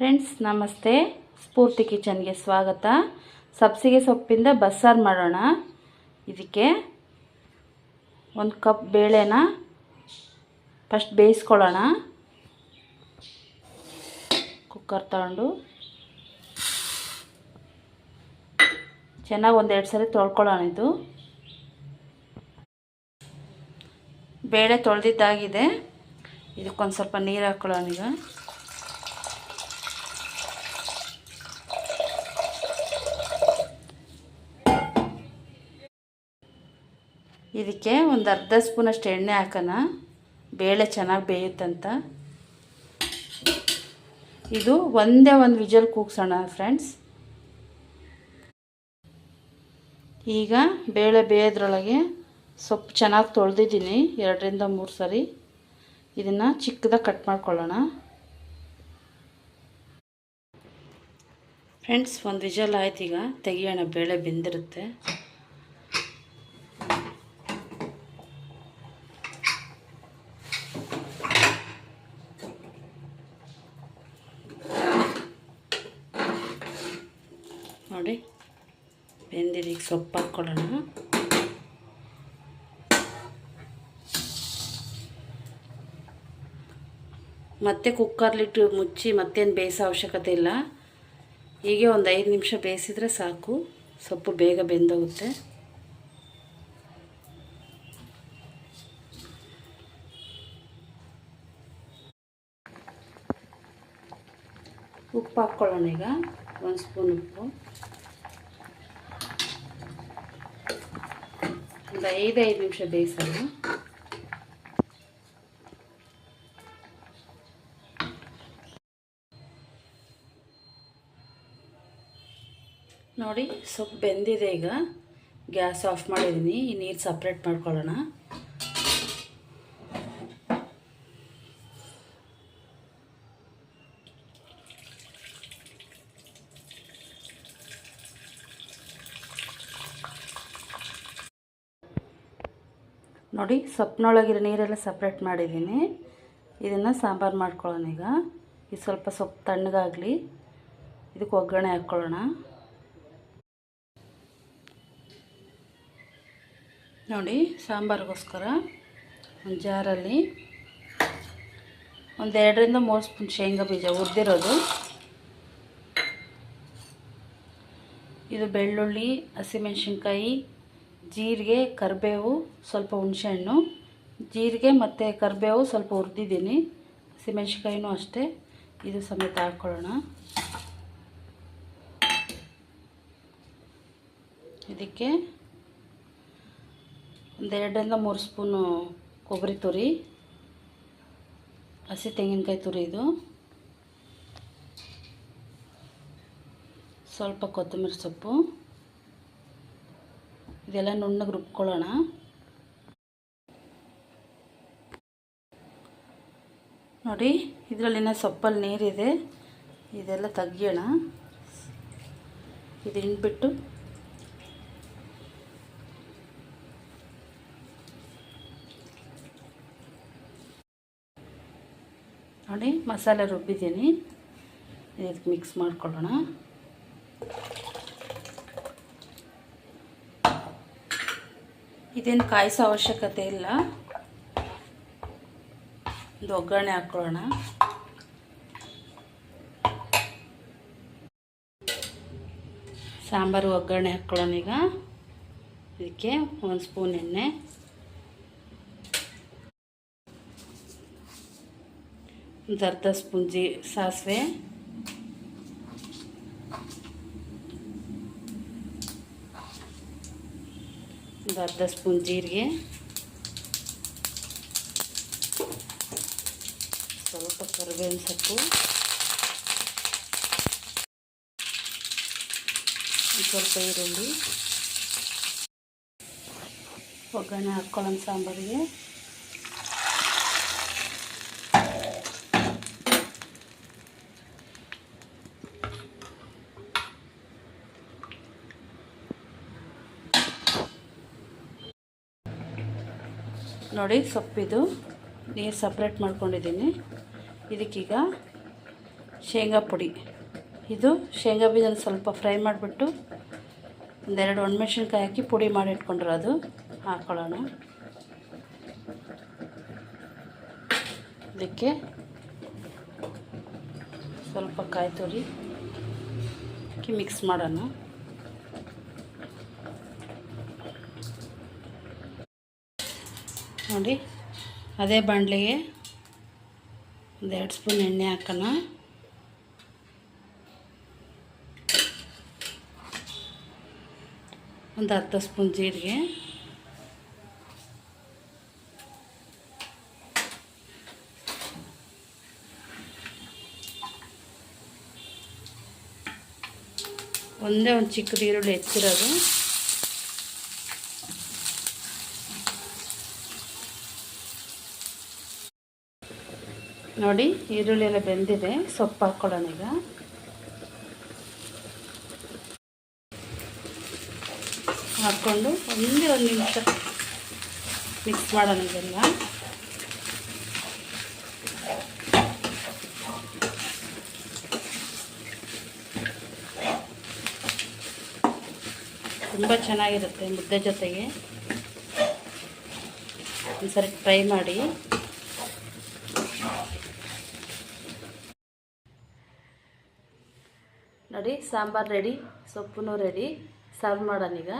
Friends ನಮಸ್ತೆ, ಸ್ಫೂರ್ತಿ ಕಿಚನ್ಗೆ ಸ್ವಾಗತ. ಸಬ್ಸಿಗೆ ಸೊಪ್ಪಿಂದ ಬಸ್ಸಾರು ಮಾಡೋಣ. ಇದಕ್ಕೆ 1 ಕಪ್ ಬೇಳೆನ ಫಸ್ಟ್ ಬೇಯಿಸ್ಕೊಳ್ಳೋಣ. ಕುಕ್ಕರ್ ತಗೊಂಡು ಚೆನ್ನಾಗಿ 1-2 ಸರಿ ತೊಳ್ಕೊಳ್ಳೋಣ. ಇದು ಬೇಳೆ ತೊಳೆದಿದ್ದಾಗಿದೆ. ಇದಕ್ಕೊಂದು ಸ್ವಲ್ಪ ನೀರು ಹಾಕ್ಕೊಳ್ಳೋಣ. ಈಗ ಇದಕ್ಕೆ ಒಂದು ಅರ್ಧ ಸ್ಪೂನಷ್ಟು ಎಣ್ಣೆ ಹಾಕೋಣ, ಬೇಳೆ ಚೆನ್ನಾಗಿ ಬೇಯುತ್ತಂತ. ಇದು ಒಂದೇ ಒಂದು ವಿಜಲ್ ಕೂಗ್ಸೋಣ ಫ್ರೆಂಡ್ಸ್. ಈಗ ಬೇಳೆ ಬೇಯೋದ್ರೊಳಗೆ ಸೊಪ್ಪು ಚೆನ್ನಾಗಿ ತೊಳೆದಿದ್ದೀನಿ 2-3 ಸರಿ. ಇದನ್ನು ಚಿಕ್ಕದಾಗಿ ಕಟ್ ಮಾಡ್ಕೊಳ್ಳೋಣ. ಫ್ರೆಂಡ್ಸ್, ಒಂದು ವಿಜಲ್ ಆಯ್ತು. ಈಗ ತೆಗಿಯೋಣ, ಬೇಳೆ ಬೆಂದಿರುತ್ತೆ. ನೋಡಿ ಬೆಂದಿದೆ. ಈಗ ಸೊಪ್ಪು ಹಾಕ್ಕೊಳ್ಳೋಣ. ಮತ್ತೆ ಕುಕ್ಕರ್ಲಿಟ್ಟು ಮುಚ್ಚಿ ಮತ್ತೇನು ಬೇಯಿಸೋ ಅವಶ್ಯಕತೆ ಇಲ್ಲ. ಹೀಗೆ ಒಂದು 5 ನಿಮಿಷ ಬೇಯಿಸಿದ್ರೆ ಸಾಕು, ಸೊಪ್ಪು ಬೇಗ ಬೆಂದೋಗುತ್ತೆ. ಉಪ್ಪು ಹಾಕ್ಕೊಳ್ಳೋಣ. ಈಗ 1 ಸ್ಪೂನ್ ಉಪ್ಪು. ಒಂದು 5 ನಿಮಿಷ ಬೇಯಿಸೋಣ. ನೋಡಿ ಸೊಪ್ಪು ಬೆಂದಿದೆ. ಈಗ ಗ್ಯಾಸ್ ಆಫ್ ಮಾಡಿದ್ದೀನಿ. ಈ ನೀರು ಸಪ್ರೇಟ್ ಮಾಡ್ಕೊಳ್ಳೋಣ. ನೋಡಿ ಸೊಪ್ಪಿನೊಳಗಿರೋ ನೀರೆಲ್ಲ ಸಪ್ರೇಟ್ ಮಾಡಿದ್ದೀನಿ. ಇದನ್ನು ಸಾಂಬಾರು ಮಾಡ್ಕೊಳ್ಳೋಣ. ಈಗ ಇದು ಸ್ವಲ್ಪ ಸೊಪ್ಪು ತಣ್ಣಗಾಗಲಿ. ಇದಕ್ಕೆ ಒಗ್ಗರಣೆ ಹಾಕ್ಕೊಳ್ಳೋಣ. ನೋಡಿ ಸಾಂಬಾರಿಗೋಸ್ಕರ ಒಂದು ಜಾರಲ್ಲಿ ಒಂದು 2-3 ಸ್ಪೂನ್ ಶೇಂಗಾ ಬೀಜ ಹುರಿದಿರೋದು. ಇದು ಬೆಳ್ಳುಳ್ಳಿ, ಹಸಿಮೆಣಸಿನ್ಕಾಯಿ, ಜೀರಿಗೆ, ಕರಿಬೇವು, ಸ್ವಲ್ಪ ಹುಣಸೆಹಣ್ಣು. ಜೀರಿಗೆ ಮತ್ತು ಕರಿಬೇವು ಸ್ವಲ್ಪ ಹುರಿದಿದ್ದೀನಿ. ಹಸಿಮೆಣಸಿನ್ಕಾಯಿನೂ ಅಷ್ಟೇ, ಇದು ಸಮೇತ ಹಾಕ್ಕೊಳ್ಳೋಣ. ಇದಕ್ಕೆ ಒಂದು 2-3 ಸ್ಪೂನು ಕೊಬ್ಬರಿ ತುರಿ, ಹಸಿ ತೆಂಗಿನಕಾಯಿ ತುರಿ, ಇದು ಸ್ವಲ್ಪ ಕೊತ್ತಂಬರಿ ಸೊಪ್ಪು. ಇದೆಲ್ಲ ನುಣ್ಣಗೆ ರುಬ್ಕೊಳ್ಳೋಣ. ನೋಡಿ ಇದರಲ್ಲಿನ ಸೊಪ್ಪಲ್ಲಿ ನೀರಿದೆ, ಇದೆಲ್ಲ ತೆಗಿಯೋಣ. ಇದು ಹಿಂಡ್ಬಿಟ್ಟು ನೋಡಿ ಮಸಾಲೆ ರುಬ್ಬಿದ್ದೀನಿ. ಇದಕ್ಕೆ ಮಿಕ್ಸ್ ಮಾಡ್ಕೊಳ್ಳೋಣ. ಇದೇನು ಕಾಯಿಸೋ ಅವಶ್ಯಕತೆ ಇಲ್ಲ. ಒಂದು ಒಗ್ಗರಣೆ ಹಾಕ್ಕೊಳ್ಳೋಣ. ಸಾಂಬಾರು ಒಗ್ಗರಣೆ ಹಾಕ್ಕೊಳ್ಳೋಣ. ಈಗ ಇದಕ್ಕೆ 1 ಸ್ಪೂನ್ ಎಣ್ಣೆ, ಒಂದು ಅರ್ಧ ಸ್ಪೂನ್ ಸಾಸಿವೆ, ಒಂದು ಅರ್ಧ ಸ್ಪೂನ್ ಜೀರಿಗೆ, ಸ್ವಲ್ಪ ಕರಿಬೇವಿನ ಸೊಪ್ಪು, ಸ್ವಲ್ಪ ಈರುಳ್ಳಿ. ಒಗ್ಗರಣೆ ಹಾಕ್ಕೊಳ್ಳೋಣ ಸಾಂಬಾರಿಗೆ. ನೋಡಿ ಸೊಪ್ಪಿದು ನೀರು ಸಪ್ರೇಟ್ ಮಾಡ್ಕೊಂಡಿದ್ದೀನಿ. ಇದಕ್ಕೀಗ ಶೇಂಗಾ ಪುಡಿ. ಇದು ಶೇಂಗಾ ಬೀಜನ ಸ್ವಲ್ಪ ಫ್ರೈ ಮಾಡಿಬಿಟ್ಟು ಒಂದೆರಡು ಒಣಮೆಣ್ಸಿನ್ಕಾಯಿ ಹಾಕಿ ಪುಡಿ ಮಾಡಿ ಇಟ್ಕೊಂಡಿರೋದು ಹಾಕ್ಕೊಳ್ಳೋಣ. ಇದಕ್ಕೆ ಸ್ವಲ್ಪ ಕಾಯಿ ತುರಿ ಹಾಕಿ ಮಿಕ್ಸ್ ಮಾಡೋಣ. ನೋಡಿ, ಅದೇ ಬಾಣಲೆಗೆ ಒಂದು 2 ಸ್ಪೂನ್ ಎಣ್ಣೆ ಹಾಕೋಣ. ಒಂದು 10 ಸ್ಪೂನ್ ಜೀರಿಗೆ, ಒಂದೇ ಒಂದು ಚಿಕ್ಕದು ಈರುಳ್ಳಿ ಹೆಚ್ಚಿರೋದು, ನೋಡಿ ಈರುಳ್ಳಿ ಎಲ್ಲ ಬೆಂದಿದೆ. ಸೊಪ್ಪು ಹಾಕ್ಕೊಳ್ಳೋಣ. ಈಗ ಹಾಕ್ಕೊಂಡು ಒಂದೇ 1 ನಿಮಿಷ ಮಿಕ್ಸ್ ಮಾಡೋಣ. ಇದೆಲ್ಲ ತುಂಬ ಚೆನ್ನಾಗಿರುತ್ತೆ ಮುದ್ದೆ ಜೊತೆಗೆ. ಒಂದ್ಸರಿ ಟ್ರೈ ಮಾಡಿ. ನೋಡಿ, ಸಾಂಬಾರು ರೆಡಿ, ಸೊಪ್ಪು ರೆಡಿ. ಸರ್ವ್ ಮಾಡೋಣ ಈಗ.